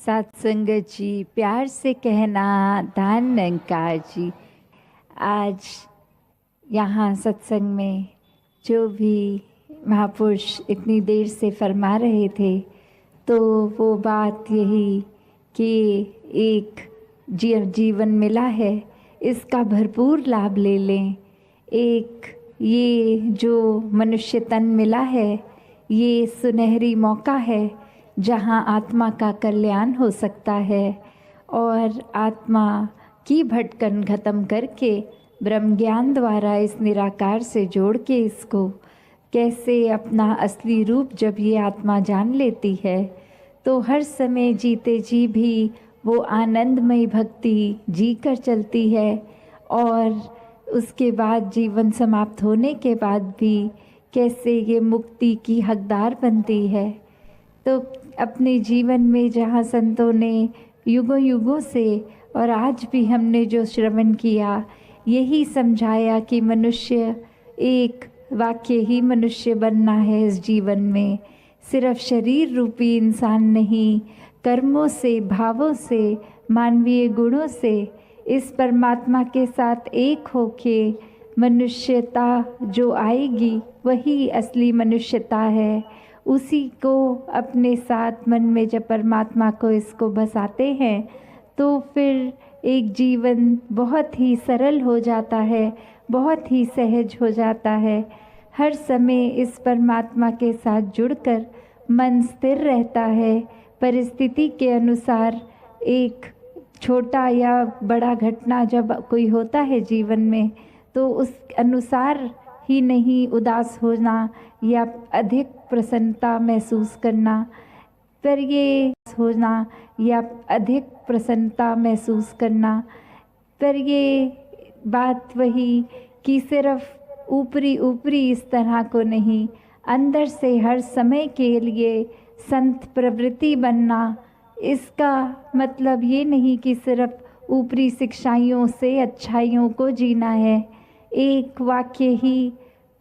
सत्संगत जी, प्यार से कहना दान निरंकार जी। आज यहाँ सत्संग में जो भी महापुरुष इतनी देर से फरमा रहे थे, तो वो बात यही कि एक जीवन मिला है, इसका भरपूर लाभ ले लें। एक ये जो मनुष्य तन मिला है, ये सुनहरी मौका है जहाँ आत्मा का कल्याण हो सकता है और आत्मा की भटकन खत्म करके ब्रह्म ज्ञान द्वारा इस निराकार से जोड़ के इसको कैसे अपना असली रूप जब ये आत्मा जान लेती है, तो हर समय जीते जी भी वो आनंदमयी भक्ति जी कर चलती है और उसके बाद जीवन समाप्त होने के बाद भी कैसे ये मुक्ति की हकदार बनती है। तो अपने जीवन में जहाँ संतों ने युगों युगों से और आज भी हमने जो श्रवण किया, यही समझाया कि मनुष्य एक वाक्य ही मनुष्य बनना है इस जीवन में। सिर्फ शरीर रूपी इंसान नहीं, कर्मों से, भावों से, मानवीय गुणों से इस परमात्मा के साथ एक होके मनुष्यता जो आएगी वही असली मनुष्यता है। उसी को अपने साथ मन में जब परमात्मा को इसको बसाते हैं, तो फिर एक जीवन बहुत ही सरल हो जाता है, बहुत ही सहज हो जाता है। हर समय इस परमात्मा के साथ जुड़कर मन स्थिर रहता है। परिस्थिति के अनुसार एक छोटा या बड़ा घटना जब कोई होता है जीवन में, तो उस अनुसार ही नहीं उदास होना या अधिक प्रसन्नता महसूस करना, पर ये होना या अधिक प्रसन्नता महसूस करना, पर ये बात वही कि सिर्फ ऊपरी ऊपरी इस तरह को नहीं, अंदर से हर समय के लिए संत प्रवृत्ति बनना। इसका मतलब ये नहीं कि सिर्फ ऊपरी शिक्षाइयों से अच्छाइयों को जीना है। एक वाक्य ही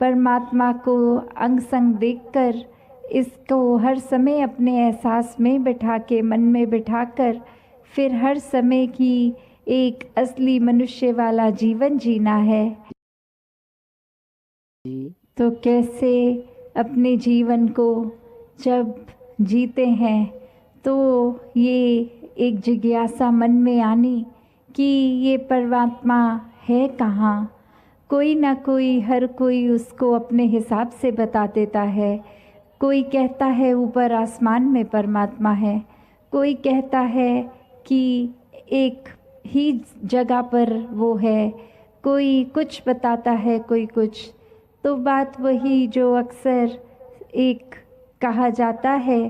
परमात्मा को अंग संग देखकर इसको हर समय अपने एहसास में बिठा के, मन में बिठाकर फिर हर समय की एक असली मनुष्य वाला जीवन जीना है। तो कैसे अपने जीवन को जब जीते हैं, तो ये एक जिज्ञासा मन में आनी कि ये परमात्मा है कहाँ। कोई ना कोई, हर कोई उसको अपने हिसाब से बता देता है। कोई कहता है ऊपर आसमान में परमात्मा है, कोई कहता है कि एक ही जगह पर वो है, कोई कुछ बताता है, कोई कुछ। तो बात वही जो अक्सर एक कहा जाता है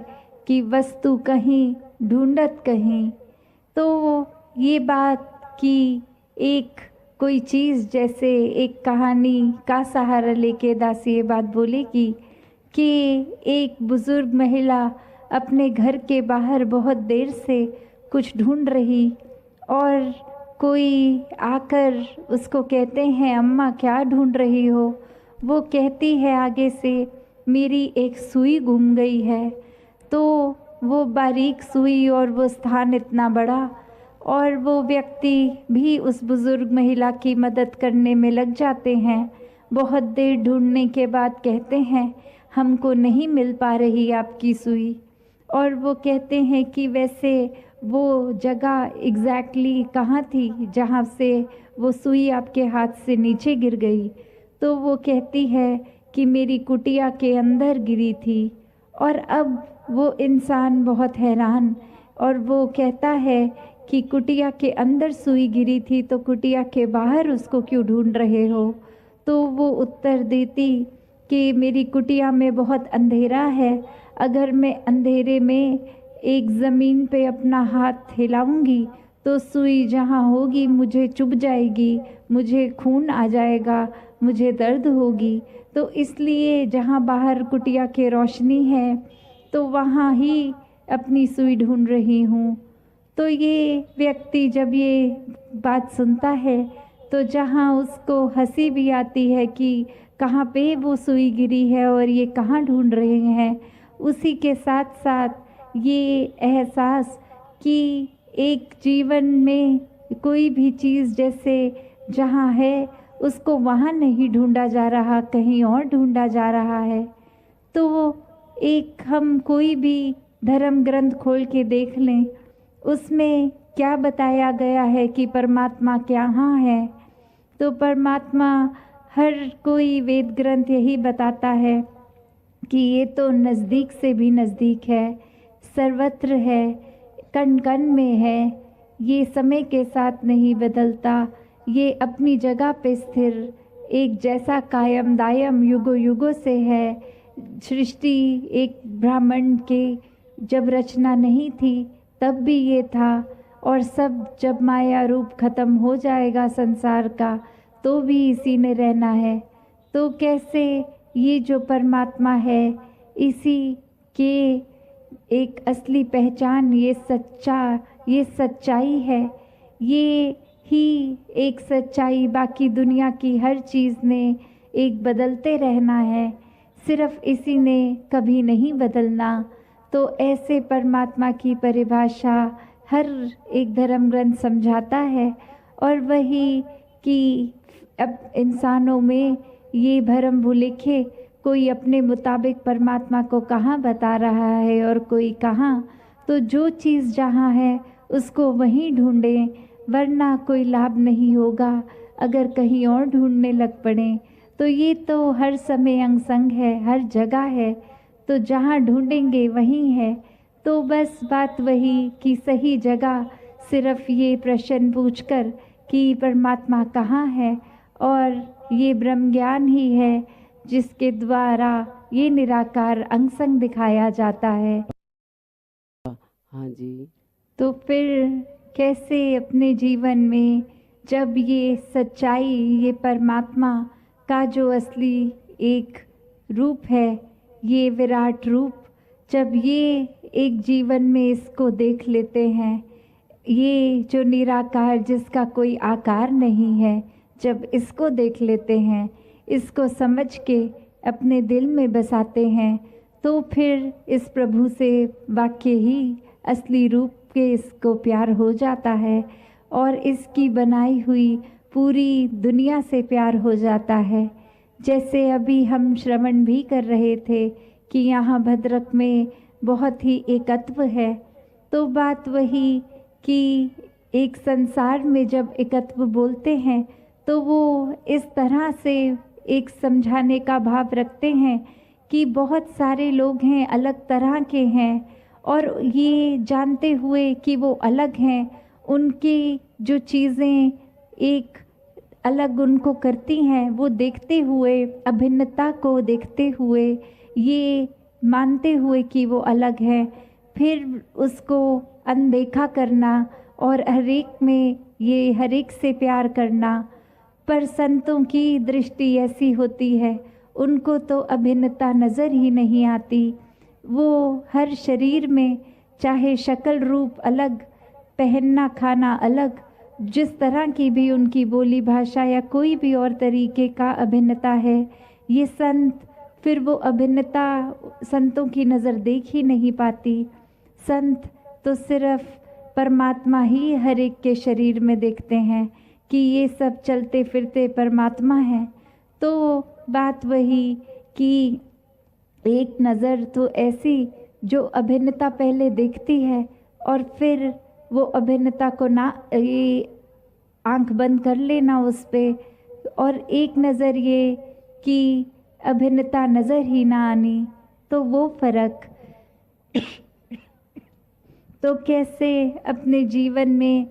कि वस्तु कहीं ढूंढत कहीं। तो ये बात कि एक कोई चीज़, जैसे एक कहानी का सहारा लेके दासी ये बात बोलेगी कि एक बुज़ुर्ग महिला अपने घर के बाहर बहुत देर से कुछ ढूंढ रही और कोई आकर उसको कहते हैं, अम्मा क्या ढूंढ रही हो। वो कहती है आगे से, मेरी एक सुई गुम गई है। तो वो बारीक सुई और वो स्थान इतना बड़ा, और वो व्यक्ति भी उस बुज़ुर्ग महिला की मदद करने में लग जाते हैं। बहुत देर ढूंढने के बाद कहते हैं, हमको नहीं मिल पा रही आपकी सुई। और वो कहते हैं कि वैसे वो जगह एग्जैक्टली कहाँ थी जहाँ से वो सुई आपके हाथ से नीचे गिर गई। तो वो कहती है कि मेरी कुटिया के अंदर गिरी थी। और अब वो इंसान बहुत हैरान, और वो कहता है कि कुटिया के अंदर सुई गिरी थी तो कुटिया के बाहर उसको क्यों ढूंढ रहे हो। तो वो उत्तर देती कि मेरी कुटिया में बहुत अंधेरा है, अगर मैं अंधेरे में एक ज़मीन पे अपना हाथ हिलाऊंगी तो सुई जहाँ होगी मुझे चुभ जाएगी, मुझे खून आ जाएगा, मुझे दर्द होगी। तो इसलिए जहाँ बाहर कुटिया के रोशनी है तो वहाँ ही अपनी सुई ढूंढ रही हूँ। तो ये व्यक्ति जब ये बात सुनता है, तो जहाँ उसको हंसी भी आती है कि कहाँ पे वो सुई गिरी है और ये कहाँ ढूंढ रहे हैं, उसी के साथ साथ ये एहसास कि एक जीवन में कोई भी चीज़ जैसे जहाँ है उसको वहाँ नहीं ढूंढा जा रहा, कहीं और ढूंढा जा रहा है। तो एक हम कोई भी धर्म ग्रंथ खोल के देख लें, उसमें क्या बताया गया है कि परमात्मा कहाँ है, तो परमात्मा हर कोई वेद ग्रंथ यही बताता है कि ये तो नज़दीक से भी नज़दीक है, सर्वत्र है, कण कण में है, ये समय के साथ नहीं बदलता, ये अपनी जगह पे स्थिर एक जैसा कायम दायम युगों युगों से है। सृष्टि एक ब्राह्मण के जब रचना नहीं थी तब भी ये था, और सब जब माया रूप खत्म हो जाएगा संसार का तो भी इसी ने रहना है। तो कैसे ये जो परमात्मा है इसी के एक असली पहचान ये सच्चाई है, ये ही एक सच्चाई, बाकी दुनिया की हर चीज़ ने एक बदलते रहना है, सिर्फ इसी ने कभी नहीं बदलना। तो ऐसे परमात्मा की परिभाषा हर एक धर्म ग्रंथ समझाता है, और वही कि अब इंसानों में ये भरम भुलेखे कोई अपने मुताबिक परमात्मा को कहाँ बता रहा है और कोई कहाँ। तो जो चीज़ जहाँ है उसको वहीं ढूंढें, वरना कोई लाभ नहीं होगा अगर कहीं और ढूंढने लग पड़ें। तो ये तो हर समय अंग संग है, हर जगह है, तो जहाँ ढूंढेंगे वहीं है। तो बस बात वही कि सही जगह सिर्फ ये प्रश्न पूछकर कि परमात्मा कहाँ है, और ये ब्रह्म ज्ञान ही है जिसके द्वारा ये निराकार अंग संग दिखाया जाता है। हाँ जी। तो फिर कैसे अपने जीवन में जब ये सच्चाई, ये परमात्मा का जो असली एक रूप है, ये विराट रूप, जब ये एक जीवन में इसको देख लेते हैं, ये जो निराकार जिसका कोई आकार नहीं है, जब इसको देख लेते हैं, इसको समझ के अपने दिल में बसाते हैं, तो फिर इस प्रभु से वाकई ही असली रूप के इसको प्यार हो जाता है, और इसकी बनाई हुई पूरी दुनिया से प्यार हो जाता है। जैसे अभी हम श्रवण भी कर रहे थे कि यहाँ भद्रक में बहुत ही एकत्व है, तो बात वही कि एक संसार में जब एकत्व बोलते हैं तो वो इस तरह से एक समझाने का भाव रखते हैं कि बहुत सारे लोग हैं, अलग तरह के हैं, और ये जानते हुए कि वो अलग हैं, उनकी जो चीज़ें एक अलग उनको करती हैं, वो देखते हुए, अभिन्नता को देखते हुए, ये मानते हुए कि वो अलग है, फिर उसको अनदेखा करना और हर एक में ये हर एक से प्यार करना। पर संतों की दृष्टि ऐसी होती है, उनको तो अभिन्नता नज़र ही नहीं आती। वो हर शरीर में चाहे शक्ल रूप अलग, पहनना खाना अलग, जिस तरह की भी उनकी बोली भाषा या कोई भी और तरीके का अभिन्नता है, ये संत फिर वो अभिन्नता संतों की नज़र देख ही नहीं पाती। संत तो सिर्फ परमात्मा ही हर एक के शरीर में देखते हैं कि ये सब चलते फिरते परमात्मा है। तो बात वही कि एक नज़र तो ऐसी जो अभिन्नता पहले देखती है और फिर वो अभिन्नता को ना ये आंख बंद कर लेना उस पे, और एक नज़र ये कि अभिन्नता नज़र ही ना आनी, तो वो फर्क। तो कैसे अपने जीवन में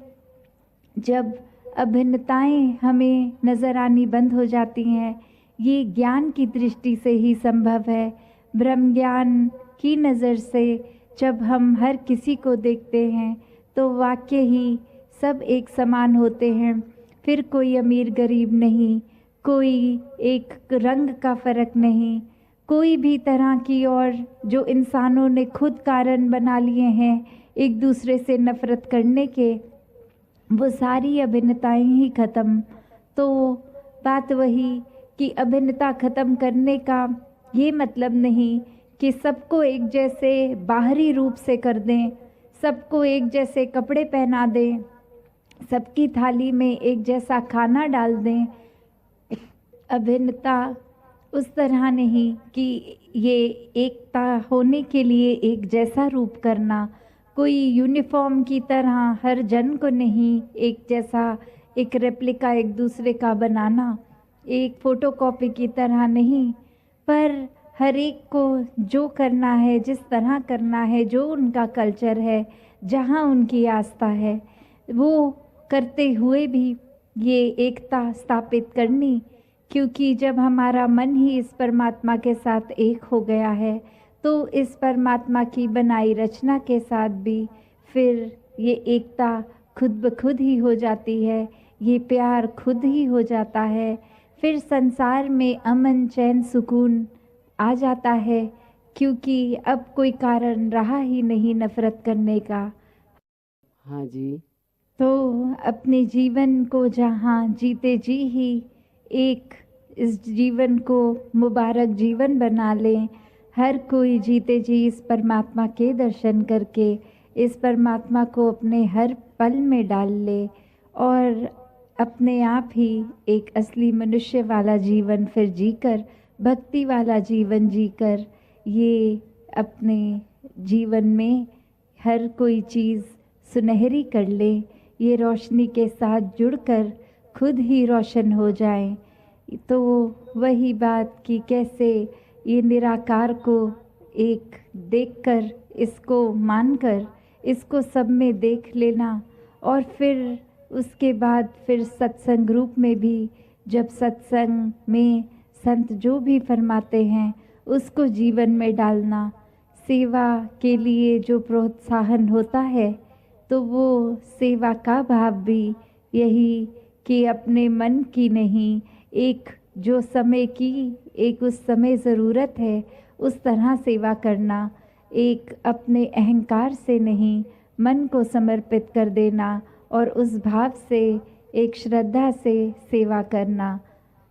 जब अभिन्नताएं हमें नज़र आनी बंद हो जाती हैं, ये ज्ञान की दृष्टि से ही संभव है। ब्रह्म ज्ञान की नज़र से जब हम हर किसी को देखते हैं तो वाकई ही सब एक समान होते हैं, फिर कोई अमीर गरीब नहीं, कोई एक रंग का फ़र्क नहीं, कोई भी तरह की और जो इंसानों ने खुद कारण बना लिए हैं एक दूसरे से नफ़रत करने के, वो सारी अभिन्नताएं ही ख़त्म। तो बात वही कि अभिन्नता ख़त्म करने का ये मतलब नहीं कि सबको एक जैसे बाहरी रूप से कर दें, सबको एक जैसे कपड़े पहना दें, सबकी थाली में एक जैसा खाना डाल दें। अभिन्नता उस तरह नहीं कि ये एकता होने के लिए एक जैसा रूप करना, कोई यूनिफॉर्म की तरह हर जन को नहीं एक जैसा, एक रेप्लिका एक दूसरे का बनाना, एक फोटोकॉपी की तरह नहीं, पर हर एक को जो करना है, जिस तरह करना है, जो उनका कल्चर है, जहाँ उनकी आस्था है, वो करते हुए भी ये एकता स्थापित करनी। क्योंकि जब हमारा मन ही इस परमात्मा के साथ एक हो गया है, तो इस परमात्मा की बनाई रचना के साथ भी फिर ये एकता खुद ब खुद ही हो जाती है, ये प्यार खुद ही हो जाता है। फिर संसार में अमन चैन सुकून आ जाता है, क्योंकि अब कोई कारण रहा ही नहीं नफरत करने का। हाँ जी। तो अपने जीवन को जहाँ जीते जी ही एक इस जीवन को मुबारक जीवन बना लें। हर कोई जीते जी इस परमात्मा के दर्शन करके इस परमात्मा को अपने हर पल में डाल ले और अपने आप ही एक असली मनुष्य वाला जीवन फिर जीकर, भक्ति वाला जीवन जीकर, ये अपने जीवन में हर कोई चीज़ सुनहरी कर ले, ये रोशनी के साथ जुड़कर खुद ही रोशन हो जाए। तो वही बात कि कैसे ये निराकार को एक देखकर, इसको मानकर, इसको सब में देख लेना, और फिर उसके बाद फिर सत्संग रूप में भी जब सत्संग में संत जो भी फरमाते हैं उसको जीवन में डालना। सेवा के लिए जो प्रोत्साहन होता है तो वो सेवा का भाव भी यही कि अपने मन की नहीं, एक जो समय की एक उस समय ज़रूरत है उस तरह सेवा करना, एक अपने अहंकार से नहीं, मन को समर्पित कर देना और उस भाव से एक श्रद्धा से सेवा करना।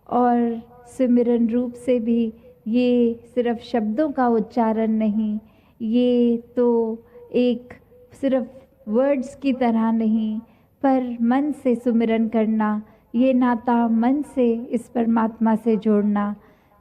और सिमरन रूप से भी ये सिर्फ शब्दों का उच्चारण नहीं, ये तो एक सिर्फ वर्ड्स की तरह नहीं, पर मन से सुमिरन करना, ये नाता मन से इस परमात्मा से जोड़ना।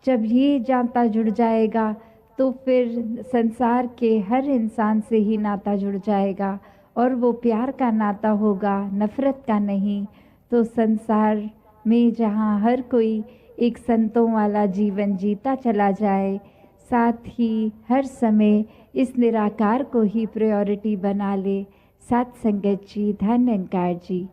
जब ये नाता जुड़ जाएगा तो फिर संसार के हर इंसान से ही नाता जुड़ जाएगा और वो प्यार का नाता होगा, नफ़रत का नहीं। तो संसार में जहाँ हर कोई एक संतों वाला जीवन जीता चला जाए, साथ ही हर समय इस निराकार को ही प्रायोरिटी बना ले। सत संगत जी, धन निरंकार जी।